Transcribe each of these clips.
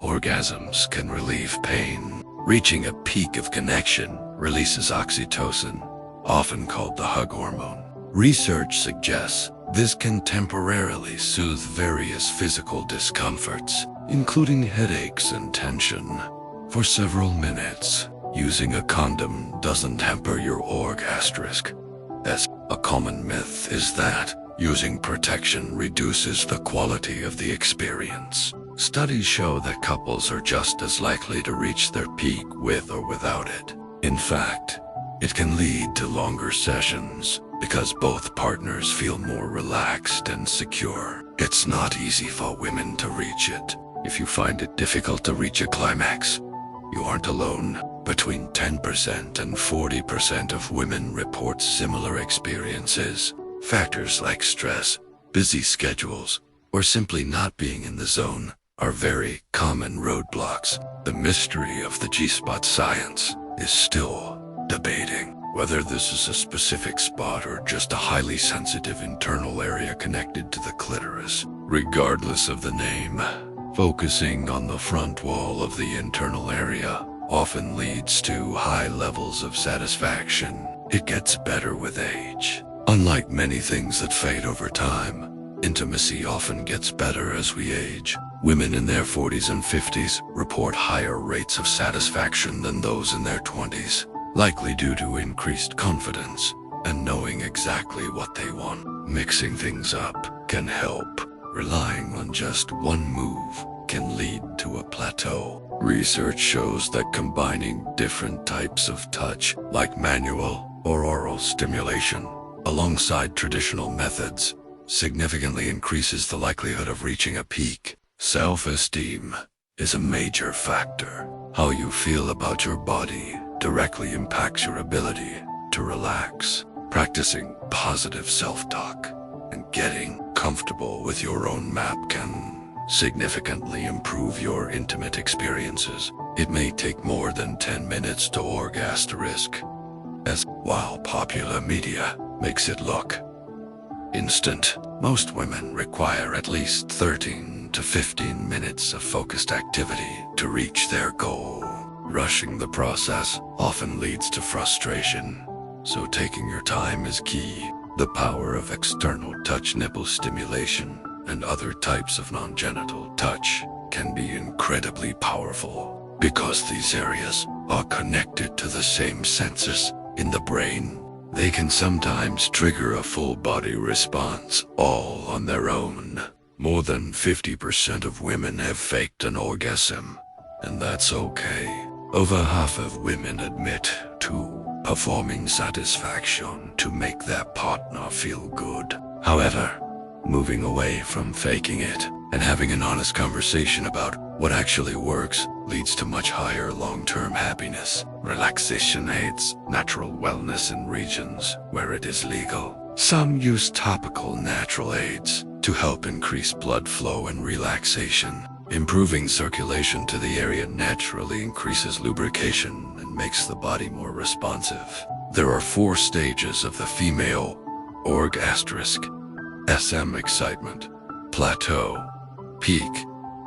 Orgasms can relieve pain. Reaching a peak of connection releases oxytocin, often called the hug hormone. Research suggests this can temporarily soothe various physical discomforts, including headaches and tension, for several minutes. Using a condom doesn't hamper your orgasm. As a common myth is that using protection reduces the quality of the experience. Studies show that couples are just as likely to reach their peak with or without it. In fact, it can lead to longer sessions because both partners feel more relaxed and secure. It's not easy for women to reach it. If you find it difficult to reach a climax, you aren't alone. Between 10% and 40% of women report similar experiences. Factors like stress, busy schedules, or simply not being in the zone are very common roadblocks. The mystery of the G-spot science is still debating whether this is a specific spot or just a highly sensitive internal area connected to the clitoris. Regardless of the name, focusing on the front wall of the internal area often leads to high levels of satisfaction. It gets better with age. Unlike many things that fade over time, intimacy often gets better as we age. Women in their 40s and 50s report higher rates of satisfaction than those in their 20s, likely due to increased confidence and knowing exactly what they want. Mixing things up can help. Relying on just one move can lead to a plateau. Research shows that combining different types of touch, like manual or oral stimulation, alongside traditional methods, significantly increases the likelihood of reaching a peak. Self-esteem is a major factor. How you feel about your body directly impacts your ability to relax. Practicing positive self-talk and getting comfortable with your own map can significantly improve your intimate experiences. It may take more than 10 minutes to orgasm, as while popular media makes it look instant. Most women require at least 13 to 15 minutes of focused activity to reach their goal. Rushing the process often leads to frustration, so taking your time is key. The power of external touch, nipple stimulation, and other types of non-genital touch can be incredibly powerful because these areas are connected to the same sensors in the brain. They can sometimes trigger a full-body response all on their own. More than 50% of women have faked an orgasm, and that's okay. Over half of women admit to performing satisfaction to make their partner feel good. However, moving away from faking it and having an honest conversation about what actually works leads to much higher long-term happiness. Relaxation aids natural wellness in regions where it is legal. Some use topical natural aids to help increase blood flow and relaxation. Improving circulation to the area naturally increases lubrication and makes the body more responsive. There are 4 stages of the female orgasm: SM excitement, plateau, peak,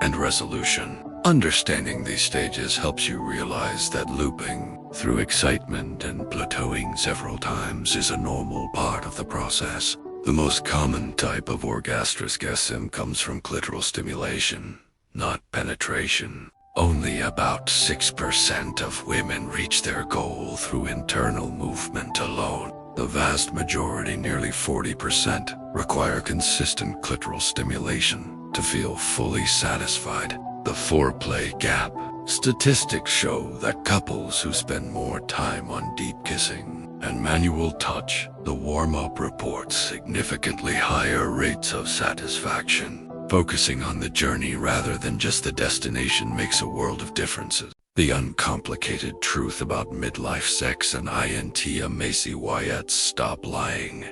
and resolution. Understanding these stages helps you realize that looping through excitement and plateauing several times is a normal part of the process. The most common type of orgasm comes from clitoral stimulation, not penetration. Only about 6% of women reach their goal through internal movement alone. The vast majority, nearly 40%, require consistent clitoral stimulation to feel fully satisfied. The foreplay gap. Statistics show that couples who spend more time on deep kissing and manual touch, the warm-up reports significantly higher rates of satisfaction. Focusing on the journey rather than just the destination makes a world of differences. The uncomplicated truth about midlife sex and INT. Macy Wyatt's Stop Lying.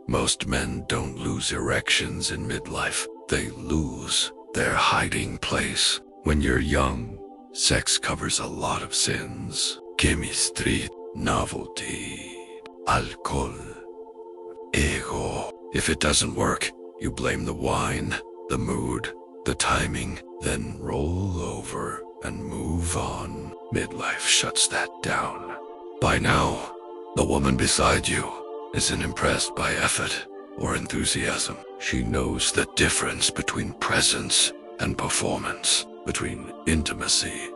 Most men don't lose erections in midlife. They lose their hiding place. When you're young, sex covers a lot of sins. Chemistry, novelty, alcohol, ego. If it doesn't work, you blame the wine, the mood, the timing, then roll over. over and move on. Midlife shuts that down. By now, the woman beside you isn't impressed by effort or enthusiasm. She knows the difference between presence and performance, between intimacy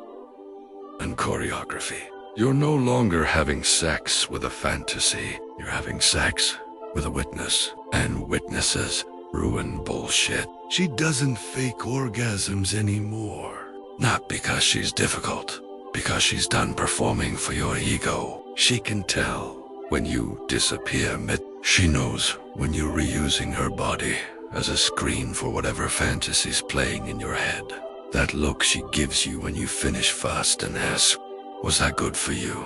and choreography. You're no longer having sex with a fantasy. You're having sex with a witness, and witnesses ruin bullshit. She doesn't fake orgasms anymore. Not because she's difficult, because she's done performing for your ego. She can tell when you disappear She knows when you're reusing her body as a screen for whatever fantasy's playing in your head. That look she gives you when you finish fast and asks, "Was that good for you?"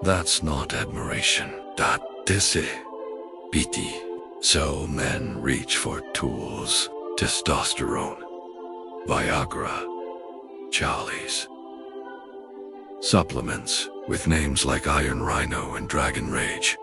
That's not admiration. This is pity. So men reach for tools, testosterone, Viagra, Charlies, supplements with names like Iron Rhino and Dragon Rage.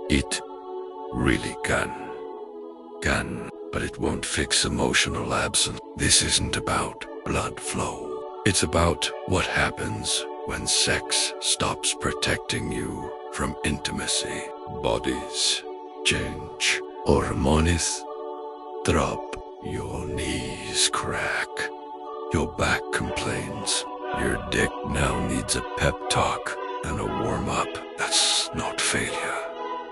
It really can, but it won't fix emotional absence. This isn't about blood flow. It's about what happens when sex stops protecting you from intimacy. Bodies change, hormones drop, your knees crack, your back complains, your dick now needs a pep talk and a warm-up. That's not failure.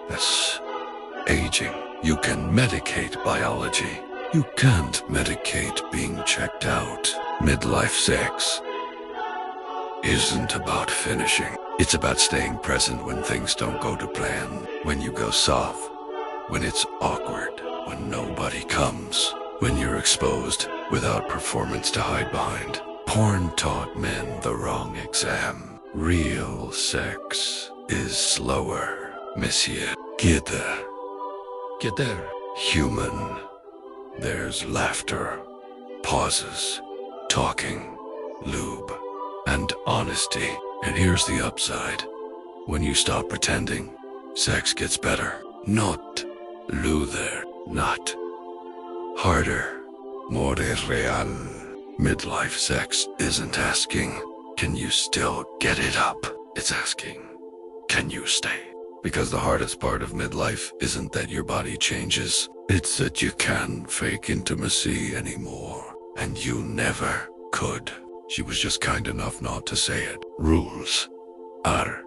That's aging. You can medicate biology. You can't medicate being checked out. Midlife sex isn't about finishing. It's about staying present when things don't go to plan, when you go soft, when it's awkward, when nobody comes, when you're exposed without performance to hide behind. Porn taught men the wrong exam. Real sex is slower. Monsieur, get there. Get there. Human. There's laughter, pauses, talking, lube, and honesty. And here's the upside. When you stop pretending, sex gets better. Not luther, not harder, more real. Midlife sex isn't asking, can you still get it up? It's asking, can you stay? Because the hardest part of midlife isn't that your body changes. It's that you can't fake intimacy anymore. And you never could. She was just kind enough not to say it. Rules are